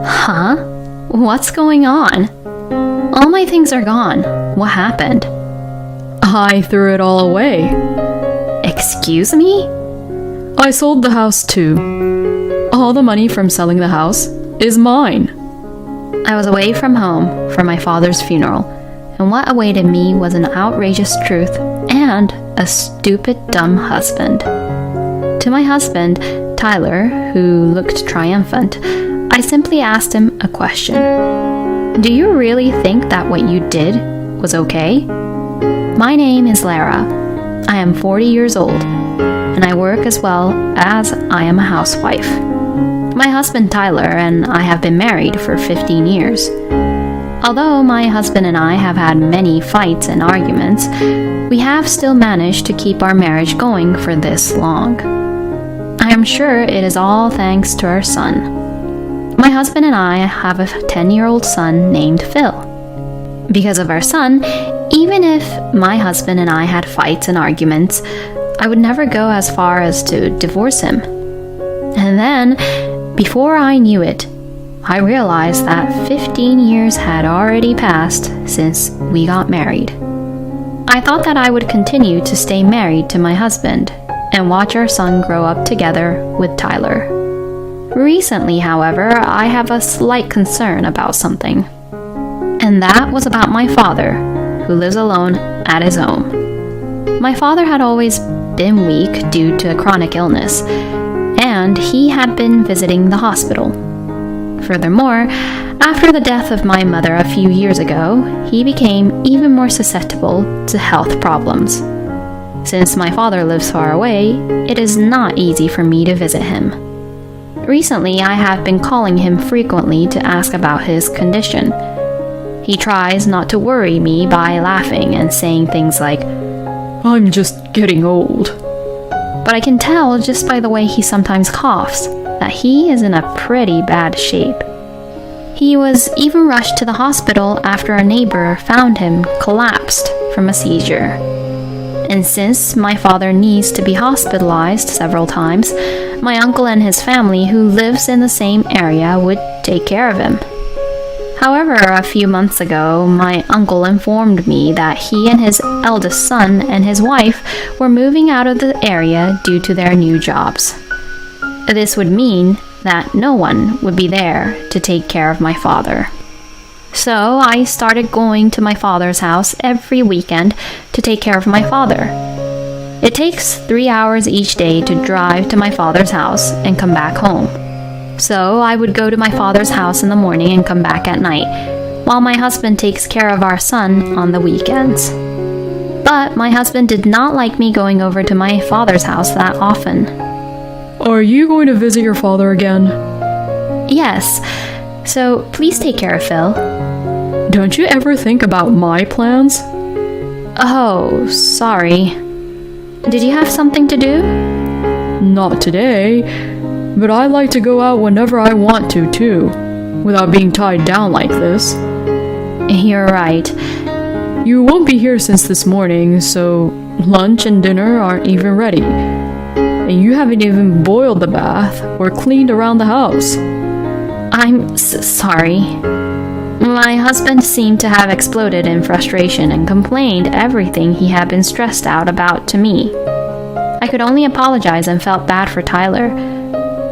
Huh? What's going on? All my things are gone. What happened? I threw it all away. Excuse me? I sold the house too. All the money from selling the house is mine. I was away from home for my father's funeral, and what awaited me was an outrageous truth and a stupid, dumb husband. To my husband, Tyler, who looked triumphant, I simply asked him a question. Do you really think that what you did was okay? My name is Lara. I am 40 years old, and I work as well as I am a housewife. My husband Tyler and I have been married for 15 years. Although my husband and I have had many fights and arguments, we have still managed to keep our marriage going for this long. I am sure it is all thanks to our son. My husband and I have a 10-year-old son named Phil. Because of our son, even if my husband and I had fights and arguments, I would never go as far as to divorce him. And then, before I knew it, I realized that 15 years had already passed since we got married. I thought that I would continue to stay married to my husband and watch our son grow up together with Tyler. Recently, however, I have a slight concern about something. And that was about my father, who lives alone at his home. My father had always been weak due to a chronic illness, and he had been visiting the hospital. Furthermore, after the death of my mother a few years ago, he became even more susceptible to health problems. Since my father lives far away, it is not easy for me to visit him. Recently, I have been calling him frequently to ask about his condition. He tries not to worry me by laughing and saying things like, "I'm just getting old." But I can tell just by the way he sometimes coughs that he is in a pretty bad shape. He was even rushed to the hospital after a neighbor found him collapsed from a seizure. And since my father needs to be hospitalized several times, my uncle and his family, who lives in the same area, would take care of him. However, a few months ago, my uncle informed me that he and his eldest son and his wife were moving out of the area due to their new jobs. This would mean that no one would be there to take care of my father. So I started going to my father's house every weekend to take care of my father. It takes 3 hours each day to drive to my father's house and come back home. So I would go to my father's house in the morning and come back at night, while my husband takes care of our son on the weekends. But my husband did not like me going over to my father's house that often. Are you going to visit your father again? Yes, so please take care of Phil. Don't you ever think about my plans? Oh, sorry. Did you have something to do? Not today, but I like to go out whenever I want to, too, without being tied down like this. You're right. You won't be here since this morning, so lunch and dinner aren't even ready. And you haven't even boiled the bath or cleaned around the house. I'm sorry. My husband seemed to have exploded in frustration and complained everything he had been stressed out about to me. I could only apologize and felt bad for Tyler.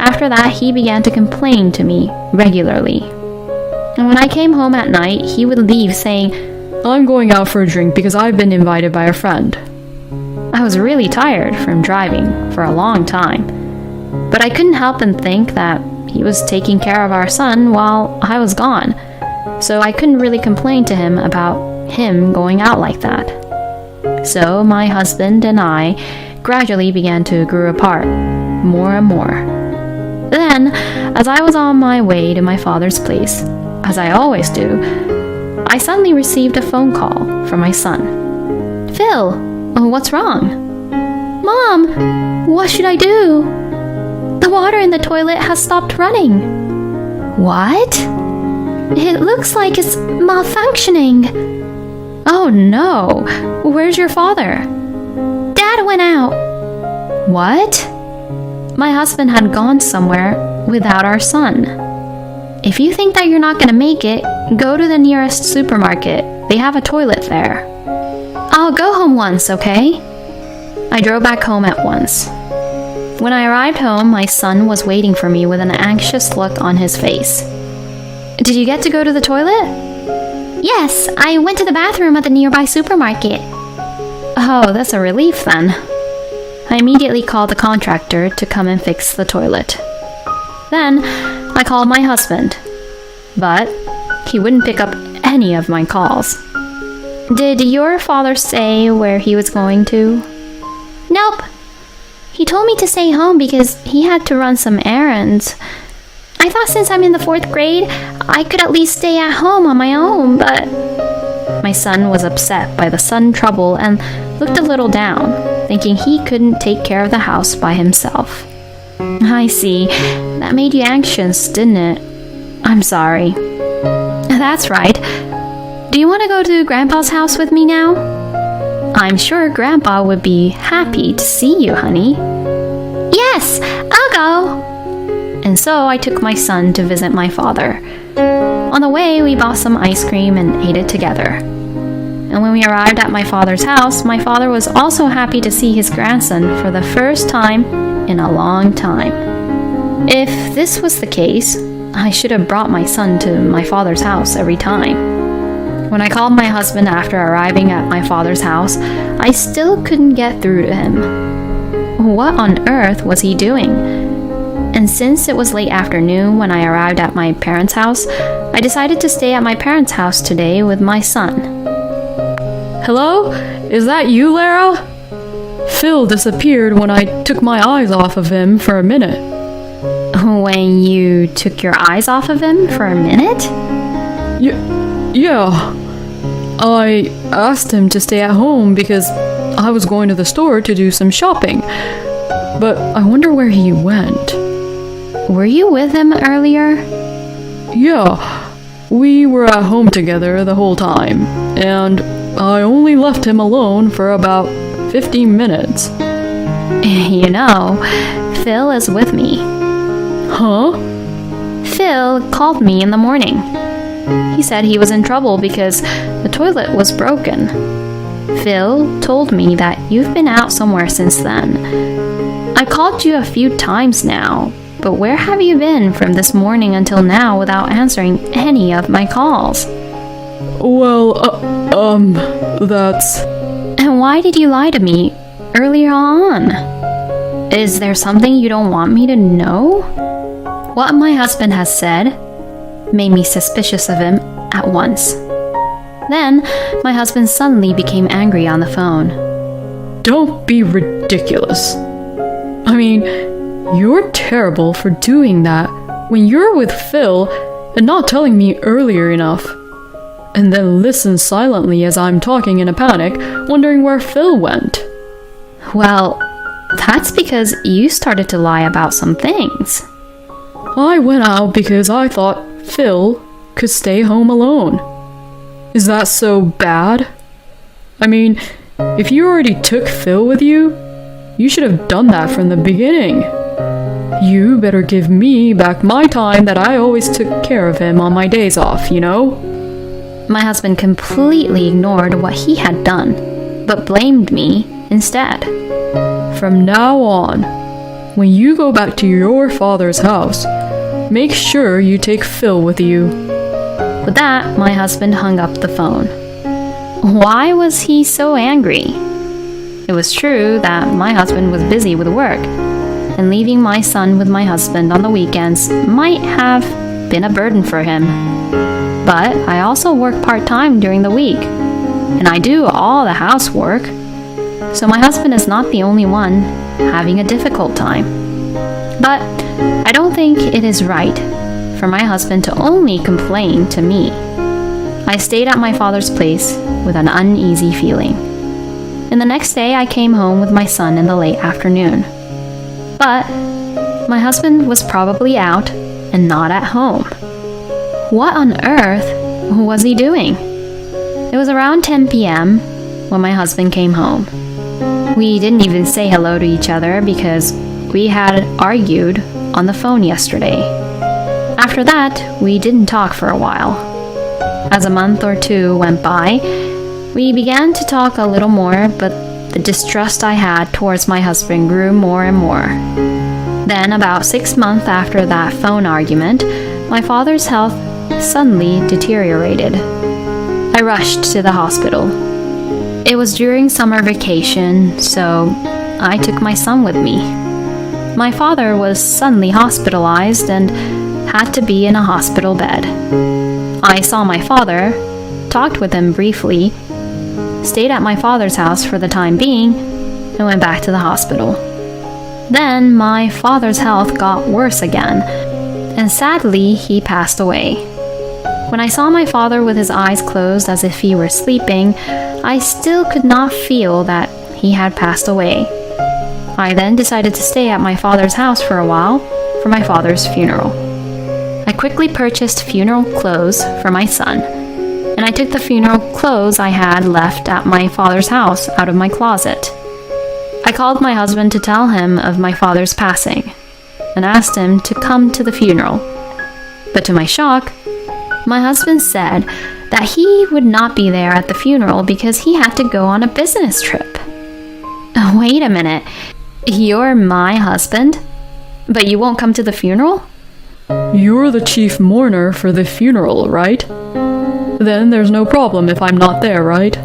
After that, he began to complain to me regularly. And when I came home at night, he would leave saying, "I'm going out for a drink because I've been invited by a friend." I was really tired from driving for a long time, but I couldn't help but think that he was taking care of our son while I was gone, so I couldn't really complain to him about him going out like that. So my husband and I gradually began to grow apart, more and more. Then, as I was on my way to my father's place, as I always do, I suddenly received a phone call from my son. "Phil, what's wrong?" "Mom, what should I do? The water in the toilet has stopped running." "What?" "It looks like it's malfunctioning." "Oh no, where's your father?" "Dad went out." "What?" My husband had gone somewhere without our son. If you think that you're not gonna make it, go to the nearest supermarket. They have a toilet there. I'll go home once, okay? I drove back home at once. When I arrived home, my son was waiting for me with an anxious look on his face. Did you get to go to the toilet? Yes, I went to the bathroom at the nearby supermarket. Oh, that's a relief then. I immediately called the contractor to come and fix the toilet. Then, I called my husband, but he wouldn't pick up any of my calls. Did your father say where he was going to? Nope. He told me to stay home because he had to run some errands. I thought since I'm in the 4th grade, I could at least stay at home on my own, but... My son was upset by the sudden trouble and looked a little down, thinking he couldn't take care of the house by himself. I see. That made you anxious, didn't it? I'm sorry. That's right. Do you want to go to Grandpa's house with me now? I'm sure Grandpa would be happy to see you, honey. Yes, I'll go. And so I took my son to visit my father. On the way, we bought some ice cream and ate it together. And when we arrived at my father's house, my father was also happy to see his grandson for the first time in a long time. If this was the case, I should have brought my son to my father's house every time. When I called my husband after arriving at my father's house, I still couldn't get through to him. What on earth was he doing? And since it was late afternoon when I arrived at my parents' house, I decided to stay at my parents' house today with my son. Hello? Is that you, Lara? Phil disappeared when I took my eyes off of him for a minute. When you took your eyes off of him for a minute? Yeah. I asked him to stay at home because I was going to the store to do some shopping. But I wonder where he went. Were you with him earlier? Yeah. We were at home together the whole time, and I only left him alone for about 15 minutes. You know, Phil is with me. Huh? Phil called me in the morning. He said he was in trouble because the toilet was broken. Phil told me that you've been out somewhere since then. I called you a few times now, but where have you been from this morning until now without answering any of my calls? Well, that's... And why did you lie to me earlier on? Is there something you don't want me to know? What my husband has said made me suspicious of him at once. Then, my husband suddenly became angry on the phone. Don't be ridiculous. I mean, you're terrible for doing that when you're with Phil and not telling me earlier enough. And then listen silently as I'm talking in a panic, wondering where Phil went. Well, that's because you started to lie about some things. I went out because I thought Phil could stay home alone. Is that so bad? I mean, if you already took Phil with you, you should have done that from the beginning. You better give me back my time that I always took care of him on my days off, you know? My husband completely ignored what he had done, but blamed me instead. From now on, when you go back to your father's house, make sure you take Phil with you. With that, my husband hung up the phone. Why was he so angry? It was true that my husband was busy with work, and leaving my son with my husband on the weekends might have been a burden for him. But I also work part-time during the week, and I do all the housework, so my husband is not the only one having a difficult time. But I don't think it is right for my husband to only complain to me. I stayed at my father's place with an uneasy feeling. And the next day I came home with my son in the late afternoon. But my husband was probably out and not at home. What on earth was he doing? It was around 10 p.m. when my husband came home. We didn't even say hello to each other because we had argued on the phone yesterday. After After that, we didn't talk for a while. As a month or two went by, we began to talk a little more, but the distrust I had towards my husband grew more and more. Then, about 6 months after that phone argument, my father's health suddenly deteriorated. I rushed to the hospital. It was during summer vacation, so I took my son with me. My father was suddenly hospitalized and had to be in a hospital bed. I saw my father, talked with him briefly, stayed at my father's house for the time being, and went back to the hospital. Then my father's health got worse again, and sadly he passed away. When I saw my father with his eyes closed as if he were sleeping, I still could not feel that he had passed away. I then decided to stay at my father's house for a while for my father's funeral. I quickly purchased funeral clothes for my son, and I took the funeral clothes I had left at my father's house out of my closet. I called my husband to tell him of my father's passing, and asked him to come to the funeral. But to my shock, my husband said that he would not be there at the funeral because he had to go on a business trip. Wait a minute, you're my husband, but you won't come to the funeral? You're the chief mourner for the funeral, right? Then there's no problem if I'm not there, right?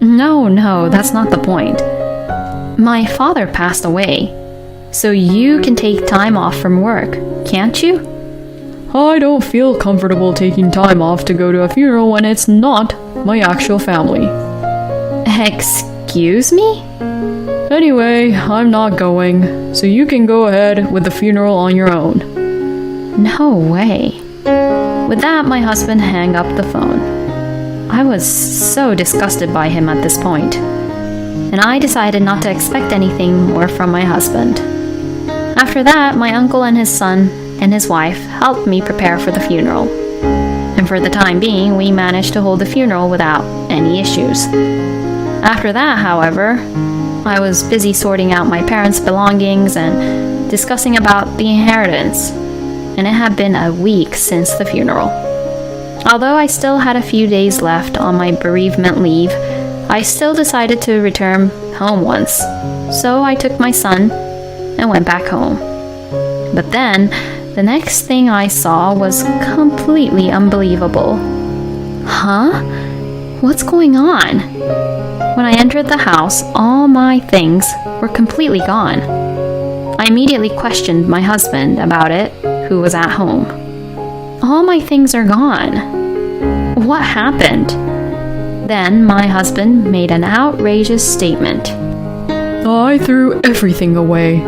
No, that's not the point. My father passed away, so you can take time off from work, can't you? I don't feel comfortable taking time off to go to a funeral when it's not my actual family. Excuse me? Anyway, I'm not going, so you can go ahead with the funeral on your own. No way. With that, my husband hung up the phone. I was so disgusted by him at this point, and I decided not to expect anything more from my husband. After that, my uncle and his son and his wife helped me prepare for the funeral, and for the time being, we managed to hold the funeral without any issues. After that, however, I was busy sorting out my parents' belongings and discussing about the inheritance, and it had been a week since the funeral. Although I still had a few days left on my bereavement leave, I still decided to return home once, so I took my son and went back home. But then, the next thing I saw was completely unbelievable. Huh? What's going on? When I entered the house, all my things were completely gone. I immediately questioned my husband about it, who was at home. All my things are gone. What happened? Then my husband made an outrageous statement. I threw everything away.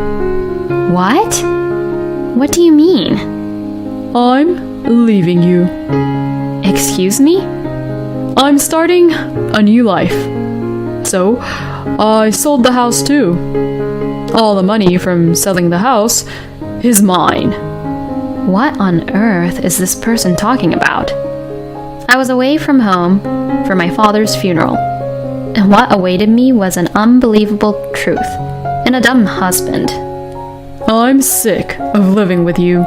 What? What do you mean? I'm leaving you. Excuse me? I'm starting a new life. So, I sold the house too. All the money from selling the house is mine. What on earth is this person talking about? I was away from home for my father's funeral, and what awaited me was an unbelievable truth and a dumb husband. I'm sick of living with you.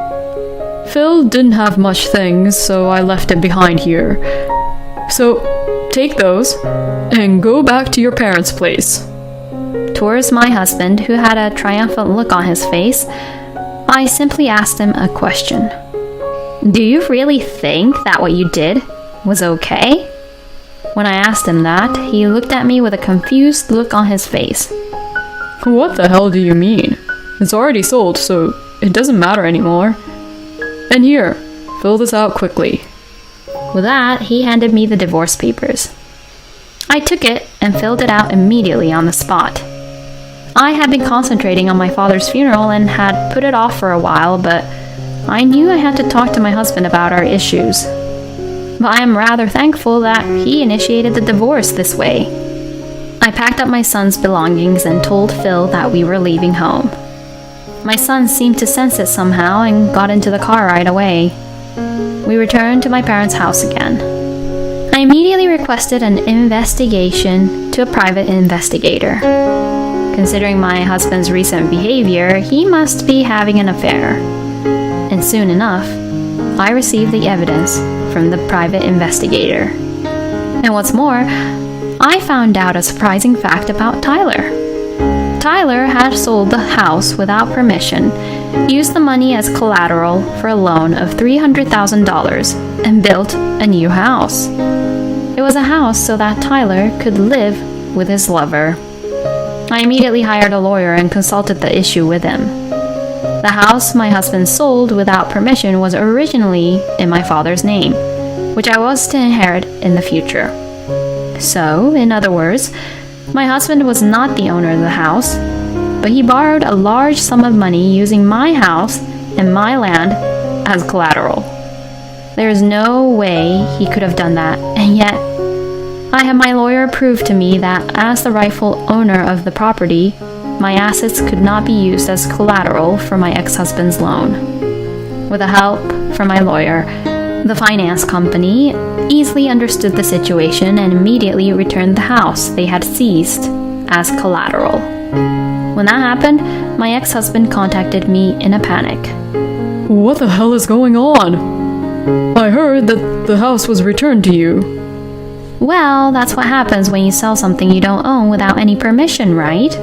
Phil didn't have much things, so I left it behind here. So, take those and go back to your parents' place. Towards my husband, who had a triumphant look on his face, I simply asked him a question. Do you really think that what you did was okay? When I asked him that, he looked at me with a confused look on his face. What the hell do you mean? It's already sold, so it doesn't matter anymore. And here, fill this out quickly. With that, he handed me the divorce papers. I took it and filled it out immediately on the spot. I had been concentrating on my father's funeral and had put it off for a while, but I knew I had to talk to my husband about our issues. But I am rather thankful that he initiated the divorce this way. I packed up my son's belongings and told Phil that we were leaving home. My son seemed to sense it somehow and got into the car right away. We returned to my parents' house again. I immediately requested an investigation to a private investigator. Considering my husband's recent behavior, he must be having an affair. And soon enough, I received the evidence from the private investigator. And what's more, I found out a surprising fact about Tyler. Tyler had sold the house without permission, used the money as collateral for a loan of $300,000, and built a new house. It was a house so that Tyler could live with his lover. I immediately hired a lawyer and consulted the issue with him. The house my husband sold without permission was originally in my father's name, which I was to inherit in the future. So, in other words, my husband was not the owner of the house, but he borrowed a large sum of money using my house and my land as collateral. There is no way he could have done that, and yet I had my lawyer prove to me that as the rightful owner of the property, my assets could not be used as collateral for my ex-husband's loan. With the help from my lawyer, the finance company easily understood the situation and immediately returned the house they had seized as collateral. When that happened, my ex-husband contacted me in a panic. What the hell is going on? I heard that the house was returned to you. Well, that's what happens when you sell something you don't own without any permission, right?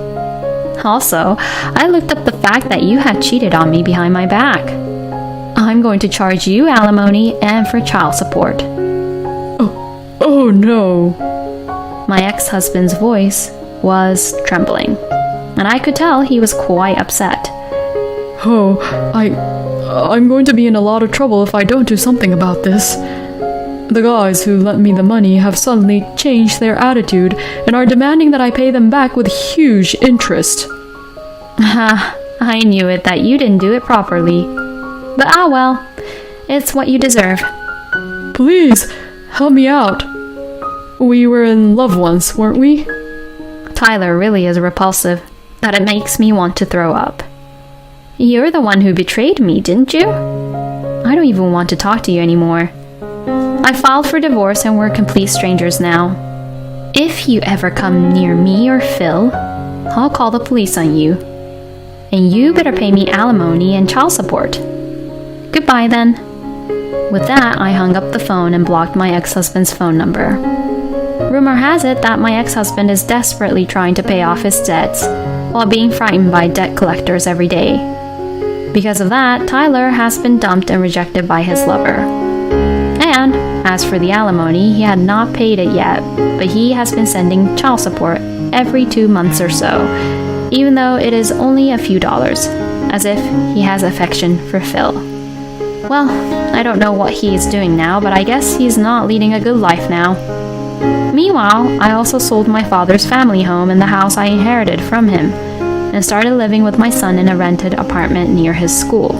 Also, I looked up the fact that you had cheated on me behind my back. I'm going to charge you alimony and for child support. Oh no. My ex-husband's voice was trembling, and I could tell he was quite upset. Oh, I'm going to be in a lot of trouble if I don't do something about this. The guys who lent me the money have suddenly changed their attitude and are demanding that I pay them back with huge interest. I knew it that you didn't do it properly. But well, it's what you deserve. Please, help me out. We were in love once, weren't we? Tyler really is repulsive, that it makes me want to throw up. You're the one who betrayed me, didn't you? I don't even want to talk to you anymore. I filed for divorce and we're complete strangers now. If you ever come near me or Phil, I'll call the police on you. And you better pay me alimony and child support. Goodbye then. With that, I hung up the phone and blocked my ex-husband's phone number. Rumor has it that my ex-husband is desperately trying to pay off his debts while being frightened by debt collectors every day. Because of that, Tyler has been dumped and rejected by his lover. And as for the alimony, he had not paid it yet, but he has been sending child support every 2 months or so, even though it is only a few dollars, as if he has affection for Phil. Well, I don't know what he is doing now, but I guess he's not leading a good life now. Meanwhile, I also sold my father's family home and the house I inherited from him, and started living with my son in a rented apartment near his school.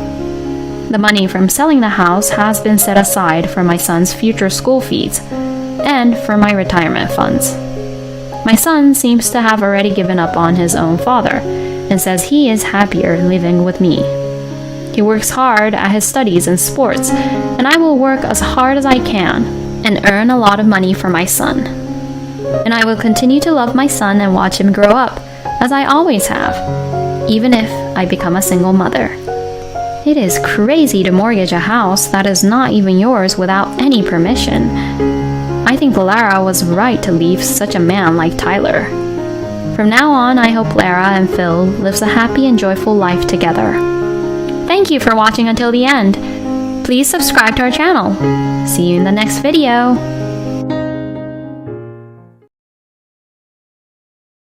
The money from selling the house has been set aside for my son's future school fees and for my retirement funds. My son seems to have already given up on his own father and says he is happier living with me. He works hard at his studies and sports, and I will work as hard as I can and earn a lot of money for my son. And I will continue to love my son and watch him grow up, as I always have, even if I become a single mother. It is crazy to mortgage a house that is not even yours without any permission. I think Lara was right to leave such a man like Tyler. From now on, I hope Lara and Phil lives a happy and joyful life together. Thank you for watching until the end. Please subscribe to our channel. See you in the next video.